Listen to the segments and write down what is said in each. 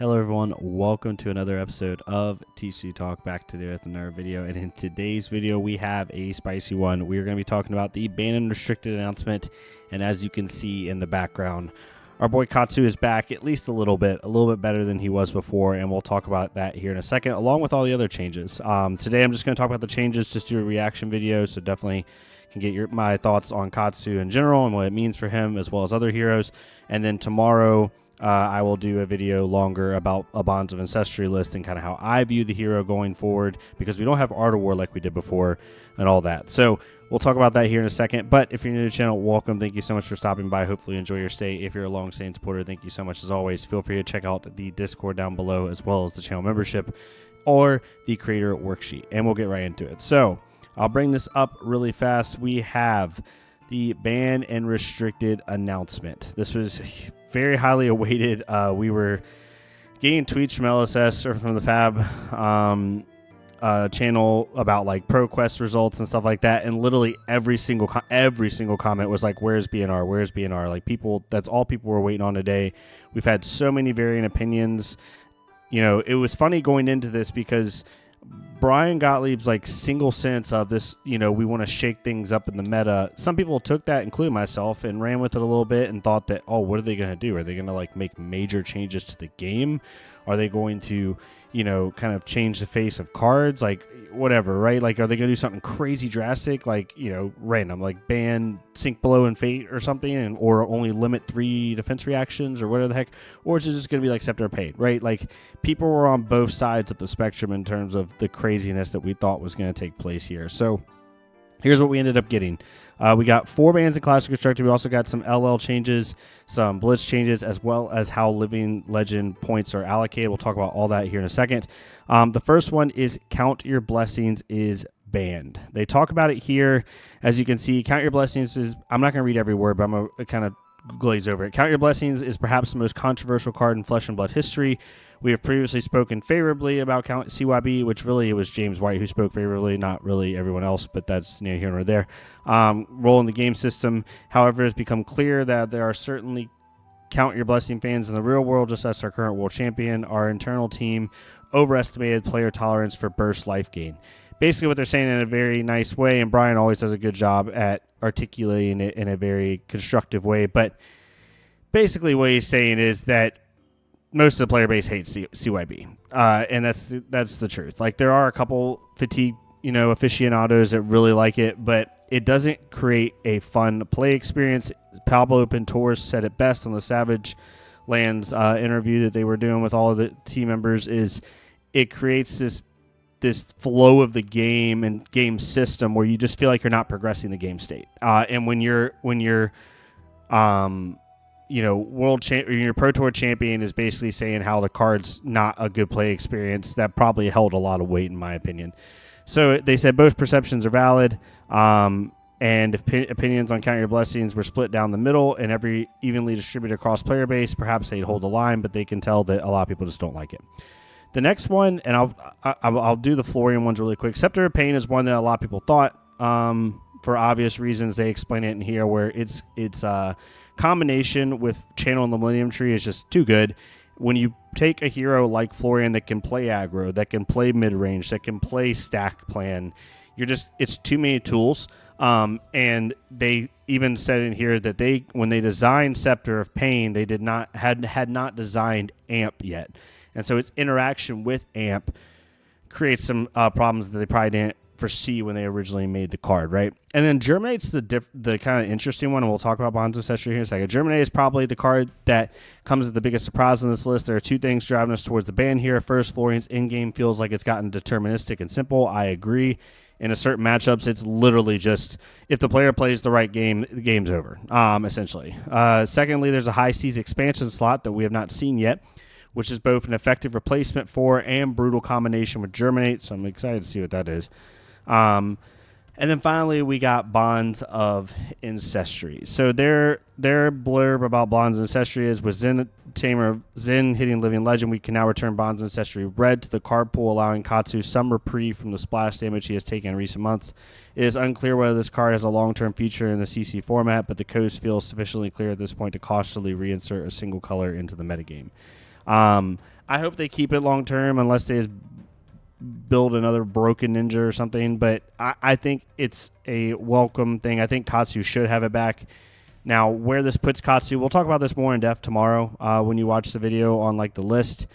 Hello everyone, welcome to another episode of TCG Talk, back today with another video. And in today's video we have a spicy one. We are going to be talking about the ban and restricted announcement, and as you can see in the background, our boy Katsu is back at least a little bit better than he was before, and we'll talk about that here in a second, along with all the other changes. Today I'm just going to talk about the changes, just do a reaction video, so definitely can get my thoughts on Katsu in general and what it means for him as well as other heroes. And then tomorrow I will do a video longer about a Bonds of Ancestry list and kind of how I view the hero going forward, because we don't have Art of War like we did before and all that. So we'll talk about that here in a second. But if you're new to the channel, welcome. Thank you so much for stopping by. Hopefully you enjoy your stay. If you're a long-standing supporter, thank you so much as always. Feel free to check out the Discord down below, as well as the channel membership or the creator worksheet, and we'll get right into it. So I'll bring this up really fast. We have the ban and restricted announcement. This was very highly awaited. We were getting tweets from LSS or from the Fab channel about like ProQuest results and stuff like that, and literally every single comment was like, "Where's BNR? Where's BNR?" Like, people, that's all people were waiting on today. We've had so many varying opinions. You know, it was funny going into this because Brian Gottlieb's like single sense of this, you know, we want to shake things up in the meta. Some people took that, including myself, and ran with it a little bit and thought that, oh, what are they going to do? Are they going to like make major changes to the game? Are they going to, you know, kind of change the face of cards? Like, whatever, right? Like, are they going to do something crazy drastic, like, you know, random, like ban Sink Below and Fate or something, and or only limit 3 defense reactions or whatever the heck? Or is it just going to be like Scepter Paid, right? Like, people were on both sides of the spectrum in terms of the craziness that we thought was going to take place here. So here's what we ended up getting. We got 4 bans in Classic Constructed. We also got some LL changes, some Blitz changes, as well as how Living Legend points are allocated. We'll talk about all that here in a second. The first one is Count Your Blessings is banned. They talk about it here. As you can see, Count Your Blessings is, I'm not going to read every word, but I'm going to kind of glaze over it. Count Your Blessings is perhaps the most controversial card in Flesh and Blood history. We have previously spoken favorably about CYB, which really it was James White who spoke favorably, not really everyone else, but that's neither here nor there. Role in the game system, however, it has become clear that there are certainly Count Your Blessing fans in the real world, just as our current world champion. Our internal team overestimated player tolerance for burst life gain. Basically what they're saying in a very nice way, and Brian always does a good job at articulating it in a very constructive way, but basically what he's saying is that most of the player base hates CYB, and that's the truth. Like, there are a couple fatigue, you know, aficionados that really like it, but it doesn't create a fun play experience. Pablo Pintor said it best on the Savage Lands interview that they were doing with all of the team members, is it creates this flow of the game and game system where you just feel like you're not progressing the game state. And when you're you know, your Pro Tour champion is basically saying how the card's not a good play experience, that probably held a lot of weight in my opinion. So they said both perceptions are valid, and if opinions on Count Your Blessings were split down the middle and every evenly distributed across player base, perhaps they'd hold the line, but they can tell that a lot of people just don't like it. The next one, and I'll do the Florian ones really quick. Scepter of Pain is one that a lot of people thought, for obvious reasons. They explain it in here, where it's combination with Channel in the Millennium Tree is just too good. When you take a hero like Florian that can play aggro, that can play mid-range, that can play stack plan, it's too many tools. And they even said in here that when they designed Scepter of Pain, they had not designed AMP yet. And so its interaction with AMP creates some problems that they probably didn't foresee when they originally made the card, right? And then Germinate's the kind of interesting one, and we'll talk about Bonds of Ancestry here in a second. Germinate is probably the card that comes as the biggest surprise on this list. There are 2 things driving us towards the ban here. First, Florian's in-game feels like it's gotten deterministic and simple. I agree. In a certain matchups, it's literally just, if the player plays the right game, the game's over, essentially. Secondly, there's a high seas expansion slot that we have not seen yet, which is both an effective replacement for and brutal combination with Germinate, so I'm excited to see what that is. And then finally, we got Bonds of Ancestry. So their blurb about Bonds of Ancestry is, with Zen Tamer Zen hitting Living Legend, we can now return Bonds of Ancestry red to the card pool, allowing Katsu some reprieve from the splash damage he has taken in recent months. It is unclear whether this card has a long-term future in the CC format, but the coast feels sufficiently clear at this point to cautiously reinsert a single color into the metagame. I hope they keep it long term unless they just build another broken ninja or something. But I think it's a welcome thing. I think Katsu should have it back. Now, where this puts Katsu, we'll talk about this more in depth tomorrow when you watch the video on like the list.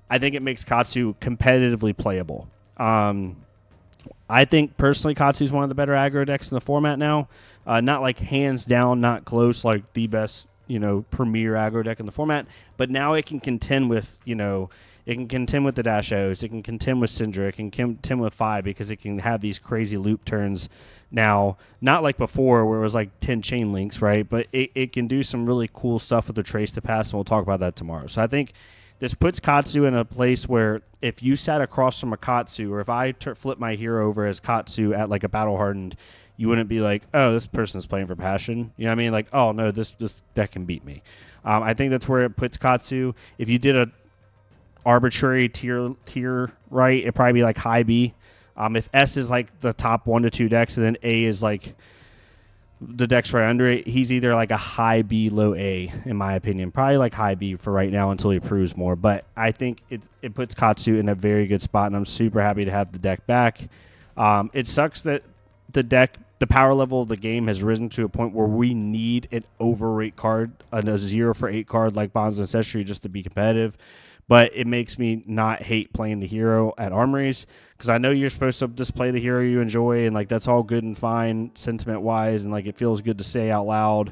I think it makes Katsu competitively playable. I think personally Katsu is one of the better aggro decks in the format now. Not like hands down, not close, like the best, premier aggro deck in the format. But now it can contend with, it can contend with the Dash O's. It can contend with Syndra. It can contend with Phi because it can have these crazy loop turns now. Not like before where it was like 10 chain links, right? But it can do some really cool stuff with the Trace to Pass, and we'll talk about that tomorrow. So I think this puts Katsu in a place where if you sat across from a Katsu, or if I flip my hero over as Katsu at like a Battle Hardened, you wouldn't be like, oh, this person's playing for passion. You know what I mean? Like, oh, no, this deck can beat me. I think that's where it puts Katsu. If you did a arbitrary tier right, it'd probably be like high B. If S is like the top 1 to 2 decks, and then A is like the decks right under it, he's either like a high B, low A, in my opinion. Probably like high B for right now until he proves more. But I think it puts Katsu in a very good spot, and I'm super happy to have the deck back. It sucks that the power level of the game has risen to a point where we need an overrate card, a 0-for-8 card like Bonds of Ancestry just to be competitive. But it makes me not hate playing the hero at Armories, because I know you're supposed to just play the hero you enjoy, and like that's all good and fine sentiment wise, and like it feels good to say out loud.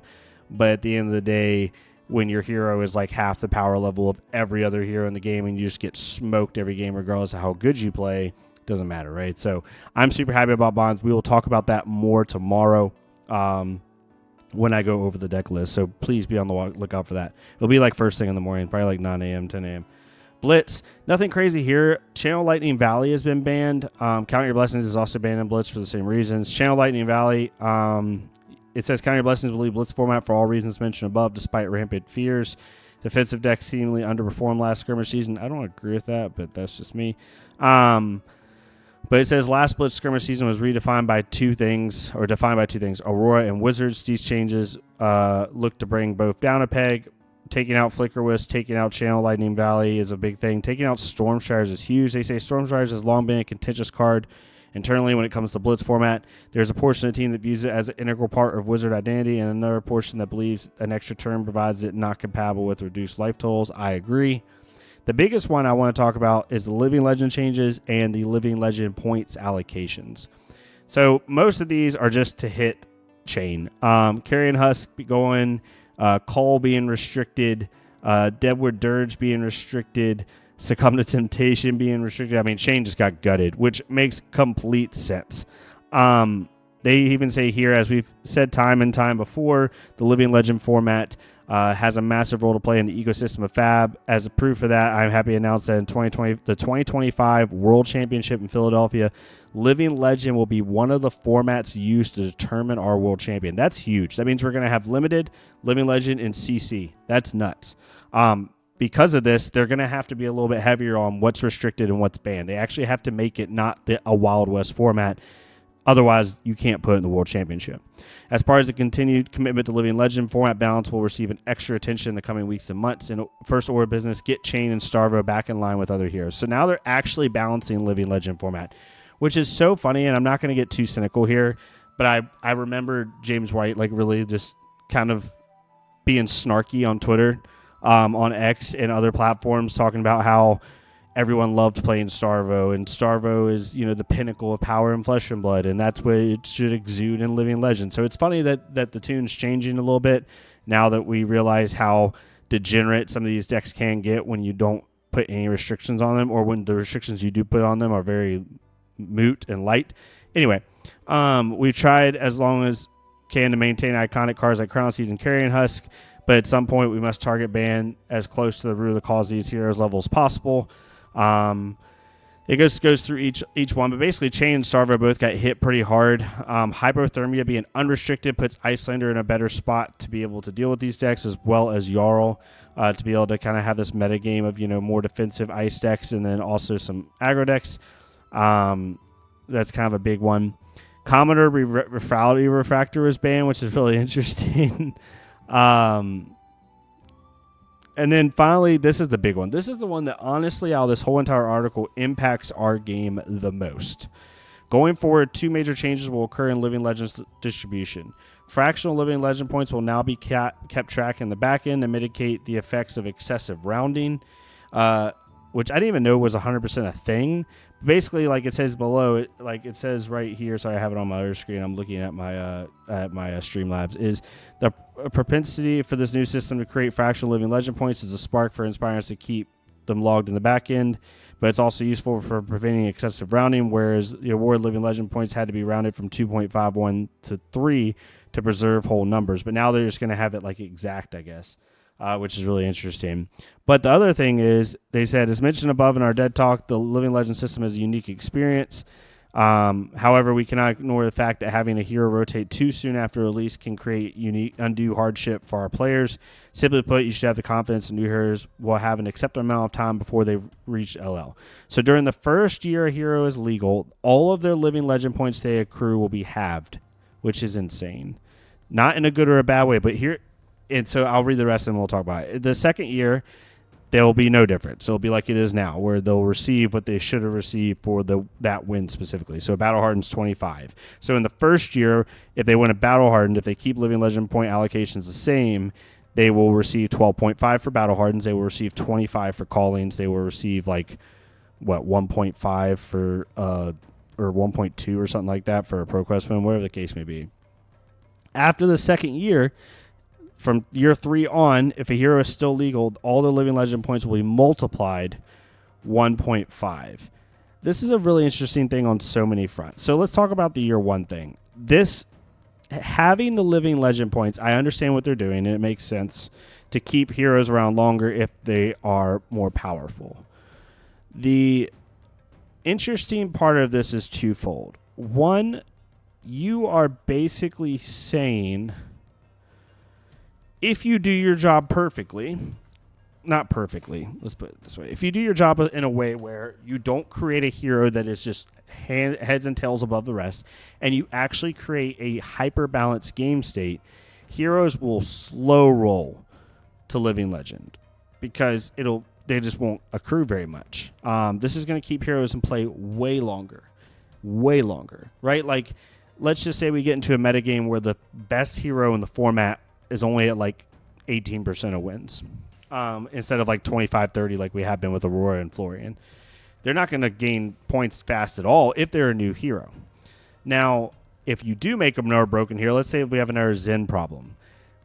But at the end of the day, when your hero is like half the power level of every other hero in the game and you just get smoked every game regardless of how good you play, it doesn't matter, right? So I'm super happy about Bonds. We will talk about that more tomorrow when I go over the deck list. So please be on the lookout for that. It'll be like first thing in the morning, probably like 9 a.m., 10 a.m. Blitz, nothing crazy here. Channel Lightning Valley has been banned. Count Your Blessings is also banned in Blitz for the same reasons. Channel Lightning Valley, it says Count Your Blessings will leave Blitz format for all reasons mentioned above, despite rampant fears. Defensive decks seemingly underperformed last skirmish season. I don't agree with that, but that's just me. But it says last Blitz skirmish season was defined by two things. Aurora and Wizards. These changes look to bring both down a peg. Taking out Flicker Wisp, taking out Channel Lightning Valley is a big thing. Taking out Stormshires is huge. They say Stormshires has long been a contentious card internally when it comes to Blitz format. There's a portion of the team that views it as an integral part of Wizard identity, and another portion that believes an extra turn provides it not compatible with reduced life totals. I agree. The biggest one I want to talk about is the Living Legend changes and the Living Legend points allocations. So most of these are just to hit chain. Carrion Husk going... Cole being restricted, Deadwood Dirge being restricted, Succumb to Temptation being restricted. I mean, Shane just got gutted, which makes complete sense. They even say here, as we've said time and time before, the Living Legend format has a massive role to play in the ecosystem of Fab. As a proof of that, I'm happy to announce that in the 2025 World Championship in Philadelphia, Living Legend will be one of the formats used to determine our world champion. That's huge. That means we're going to have limited, Living Legend, and CC. That's nuts. Because of this, they're going to have to be a little bit heavier on what's restricted and what's banned. They actually have to make it not a Wild West format. Otherwise, you can't put it in the World Championship. As far as the continued commitment to Living Legend, format balance will receive an extra attention in the coming weeks and months. In first order of business, get Chain and Starvo back in line with other heroes. So now they're actually balancing Living Legend format, which is so funny, and I'm not going to get too cynical here, but I remember James White like really just kind of being snarky on Twitter, on X and other platforms, talking about how everyone loved playing Starvo, and Starvo is, the pinnacle of power in Flesh and Blood, and that's what it should exude in Living Legend. So it's funny that the tune's changing a little bit now that we realize how degenerate some of these decks can get when you don't put any restrictions on them, or when the restrictions you do put on them are very moot and light. Anyway, we've tried as long as can to maintain iconic cards like Crown Season, Carrion Husk, but at some point we must target ban as close to the root of the cause of these heroes level as possible. It goes through each one, but basically Chain and Starvo both got hit pretty hard. Hypothermia being unrestricted puts Icelander in a better spot to be able to deal with these decks, as well as Jarl, to be able to kind of have this meta game of, more defensive ice decks and then also some aggro decks. That's kind of a big one. Commodore Refractor was banned, which is really interesting. And then finally, this is the big one. This is the one that honestly, out of this whole entire article, impacts our game the most. Going forward, 2 major changes will occur in Living Legends distribution. Fractional Living Legend points will now be kept track in the back end to mitigate the effects of excessive rounding, which I didn't even know was 100% a thing. Basically, like it says below, it says right here. Sorry, I have it on my other screen. I'm looking at my Streamlabs. Is the propensity for this new system to create fractional Living Legend points is a spark for inspiring us to keep them logged in the back end, but it's also useful for preventing excessive rounding, whereas the award Living Legend points had to be rounded from 2.51 to 3 to preserve whole numbers. But now they're just going to have it like exact, I guess, which is really interesting. But the other thing is, they said, as mentioned above in our Dead Talk, the Living Legend system is a unique experience. However, we cannot ignore the fact that having a hero rotate too soon after release can create undue hardship for our players. Simply put, you should have the confidence that new heroes will have an acceptable amount of time before they reach LL. So during the first year a hero is legal, all of their Living Legend points they accrue will be halved, which is insane. Not in a good or a bad way, but here, and so I'll read the rest and we'll talk about it. The second year, there will be no difference. So it'll be like it is now, where they'll receive what they should have received for that win specifically. So Battle Hardened's 25. So in the first year, if they win a Battle Hardened, if they keep Living Legend point allocations the same, they will receive 12.5 for Battle Hardens. They will receive 25 for Callings. They will receive 1.5 for or 1.2 or something like that for a ProQuest win, whatever the case may be. After the second year, from year 3 on, if a hero is still legal, all the Living Legend points will be multiplied 1.5. This is a really interesting thing on so many fronts. So let's talk about the year 1 thing. This, having the Living Legend points, I understand what they're doing, and it makes sense to keep heroes around longer if they are more powerful. The interesting part of this is twofold. One, you are basically saying, if you do your job perfectly, not perfectly, let's put it this way. If you do your job in a way where you don't create a hero that is just heads and tails above the rest, and you actually create a hyper-balanced game state, heroes will slow roll to Living Legend because they just won't accrue very much. This is going to keep heroes in play way longer, right? Like, let's just say we get into a metagame where the best hero in the format is only at 18% of wins instead of 25-30 like we have been with Aurora and Florian. They're not going to gain points fast at all if they're a new hero. Now, if you do make them another broken hero, let's say we have another Zen problem,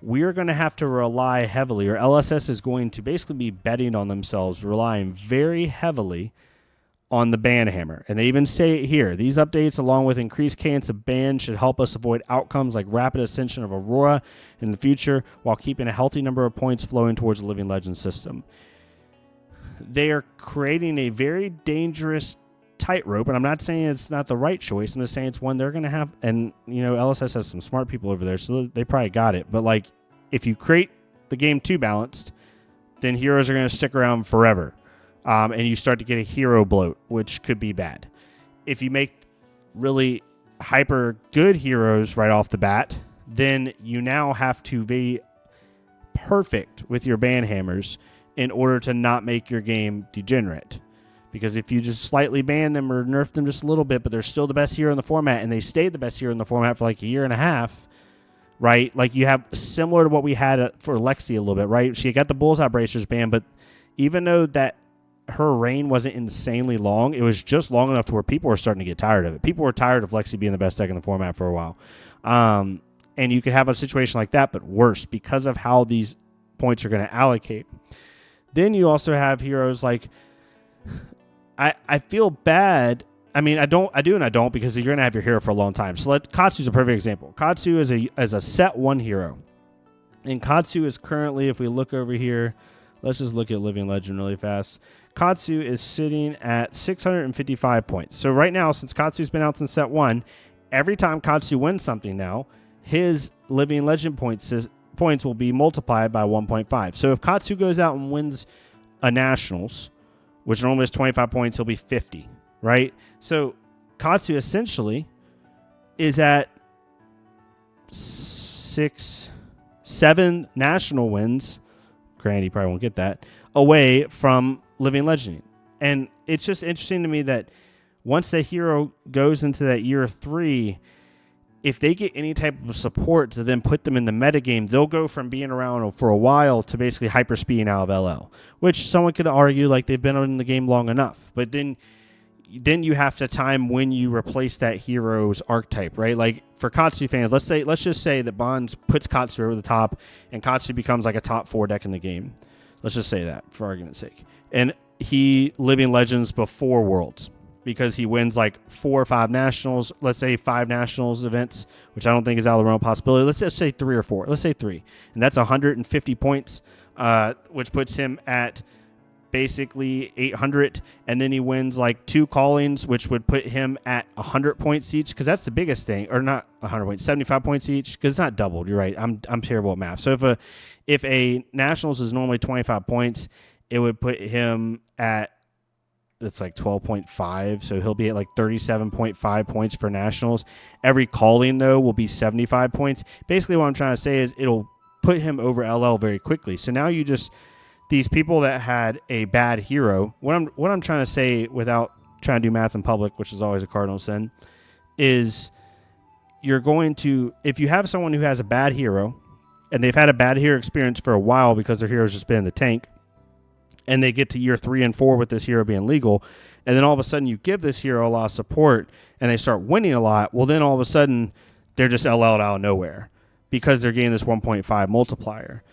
we are going to have to rely heavily, or LSS is going to basically be betting on themselves, relying very heavily on the ban hammer. And they even say it here. These updates, along with increased cadence of ban, should help us avoid outcomes like rapid ascension of Aurora in the future while keeping a healthy number of points flowing towards the Living Legend system. They are creating a very dangerous tightrope, and I'm not saying it's not the right choice. I'm just saying it's one they're going to have, and LSS has some smart people over there, so they probably got it. But if you create the game too balanced, then heroes are going to stick around forever. And you start to get a hero bloat, which could be bad. If you make really hyper good heroes right off the bat, then you now have to be perfect with your ban hammers in order to not make your game degenerate. Because if you just slightly ban them or nerf them just a little bit, but they're still the best hero in the format, and they stayed the best hero in the format for a year and a half, right? You have similar to what we had for Lexi a little bit, right? She got the Bullseye Bracers ban, but even though that her reign wasn't insanely long, it was just long enough to where people were starting to get tired of it. People were tired of Lexi being the best deck in the format for a while. And you could have a situation like that, but worse because of how these points are going to allocate. Then you also have heroes I feel bad. I mean, I do and I don't, because you're going to have your hero for a long time. So Katsu's a perfect example. Katsu is a set 1 hero. And Katsu is currently, if we look over here, let's just look at Living Legend really fast. Katsu is sitting at 655 points. So right now, since Katsu's been out since set 1, every time Katsu wins something now, his Living Legend points will be multiplied by 1.5. So if Katsu goes out and wins a Nationals, which normally is 25 points, he'll be 50, right? So Katsu essentially is at 7 national wins granted, he probably won't get that, away from Living Legend. And it's just interesting to me that once the hero goes into that year 3, if they get any type of support to then put them in the metagame, they'll go from being around for a while to basically hyperspeeding out of LL, which someone could argue like they've been in the game long enough. But then you have to time when you replace that hero's archetype, right? Like for Katsu fans, let's just say that Bonds puts Katsu over the top and Katsu becomes like a top 4 deck in the game. Let's just say that for argument's sake. And he Living Legends before Worlds, because he wins like 4 or 5 nationals, let's say 5 nationals events, which I don't think is out of the realm of possibility. Let's just say 3 or 4. Let's say 3. And that's 150 points, which puts him at basically 800. And then he wins like 2 callings, which would put him at 100 points each, because that's the biggest thing. Or not 100 points, 75 points each, because it's not doubled. You're right. I'm terrible at math. So if a nationals is normally 25 points, it would put him at, it's like 12.5, so he'll be at like 37.5 points for nationals. Every calling, though, will be 75 points. Basically, what I'm trying to say is it'll put him over LL very quickly. So now you just, these people that had a bad hero, what I'm trying to say without trying to do math in public, which is always a cardinal sin, is you're going to, if you have someone who has a bad hero, and they've had a bad hero experience for a while because their hero's just been in the tank, and they get to year 3 and 4 with this hero being legal, and then all of a sudden you give this hero a lot of support and they start winning a lot, well, then all of a sudden they're just LL'd out of nowhere because they're getting this 1.5 multiplier,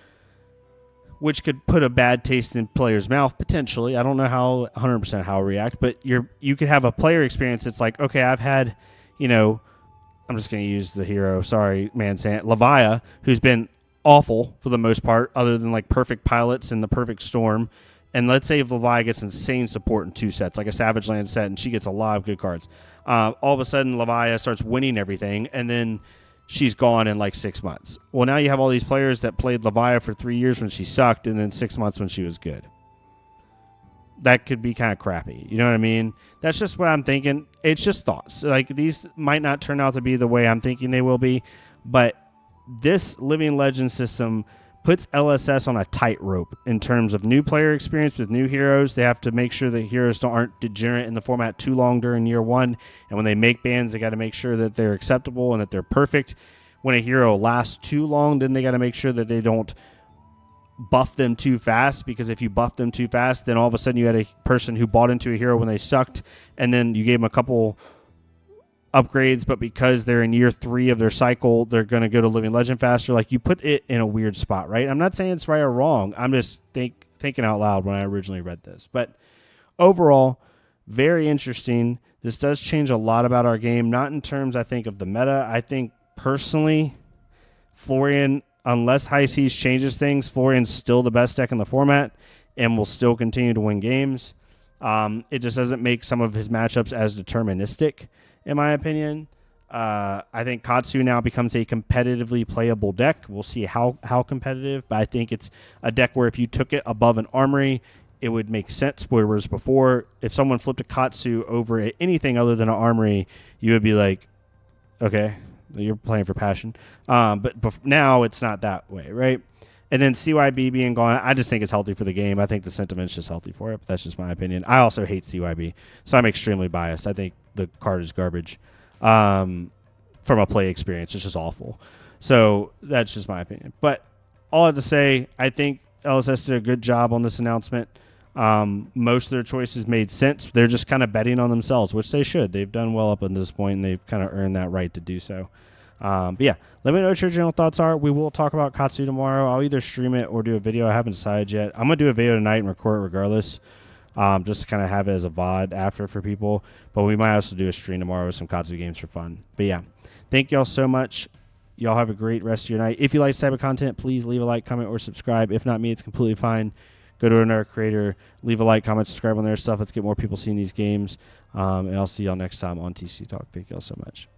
which could put a bad taste in players' mouth potentially. I don't know how 100% how it react, but you could have a player experience that's like, okay, I've had, I'm just going to use the hero, sorry, man, Levia, who's been awful for the most part, other than like perfect pilots and the perfect storm. And let's say if Levia gets insane support in 2 sets, like a Savage Land set, and she gets a lot of good cards. All of a sudden, Levia starts winning everything, and then she's gone in like 6 months. Well, now you have all these players that played Levia for 3 years when she sucked, and then 6 months when she was good. That could be kind of crappy. You know what I mean? That's just what I'm thinking. It's just thoughts. Like, these might not turn out to be the way I'm thinking they will be, but this Living Legend system puts LSS on a tightrope in terms of new player experience with new heroes. They have to make sure that heroes aren't degenerate in the format too long during year 1. And when they make bans, they got to make sure that they're acceptable and that they're perfect. When a hero lasts too long, then they got to make sure that they don't buff them too fast, because if you buff them too fast, then all of a sudden you had a person who bought into a hero when they sucked, and then you gave them a couple upgrades, but because they're in year 3 of their cycle, they're going to go to Living Legend faster. Like, you put it in a weird spot, right? I'm not saying it's right or wrong. I'm just thinking out loud when I originally read this. But overall, very interesting. This does change a lot about our game, not in terms, I think, of the meta. I think, personally, Florian, unless High Seas changes things, Florian's still the best deck in the format and will still continue to win games. It just doesn't make some of his matchups as deterministic, in my opinion. I think Katsu now becomes a competitively playable deck. We'll see how competitive, but I think it's a deck where if you took it above an Armory, it would make sense. Whereas before, if someone flipped a Katsu over anything other than an Armory, you would be like, okay, you're playing for passion. But now it's not that way, right? And then CYB being gone, I just think it's healthy for the game. I think the sentiment's just healthy for it, but that's just my opinion. I also hate CYB, so I'm extremely biased. I think the card is garbage. From a play experience, it's just awful. So that's just my opinion. But all I have to say, I think LSS did a good job on this announcement. Most of their choices made sense. They're just kind of betting on themselves, which they should. They've done well up until this point, and they've kind of earned that right to do so. But yeah, let me know what your general thoughts are. We will talk about Katsu tomorrow. I'll either stream it or do a video. I haven't decided yet. I'm going to do a video tonight and record it regardless, just to kind of have it as a VOD after for people. But we might also do a stream tomorrow with some Katsu games for fun. But yeah, thank y'all so much. Y'all have a great rest of your night. If you like this type of content, please leave a like, comment, or subscribe. If not me, it's completely fine. Go to another creator, leave a like, comment, subscribe on their stuff. Let's get more people seeing these games. And I'll see y'all next time on TCG Talk. Thank y'all so much.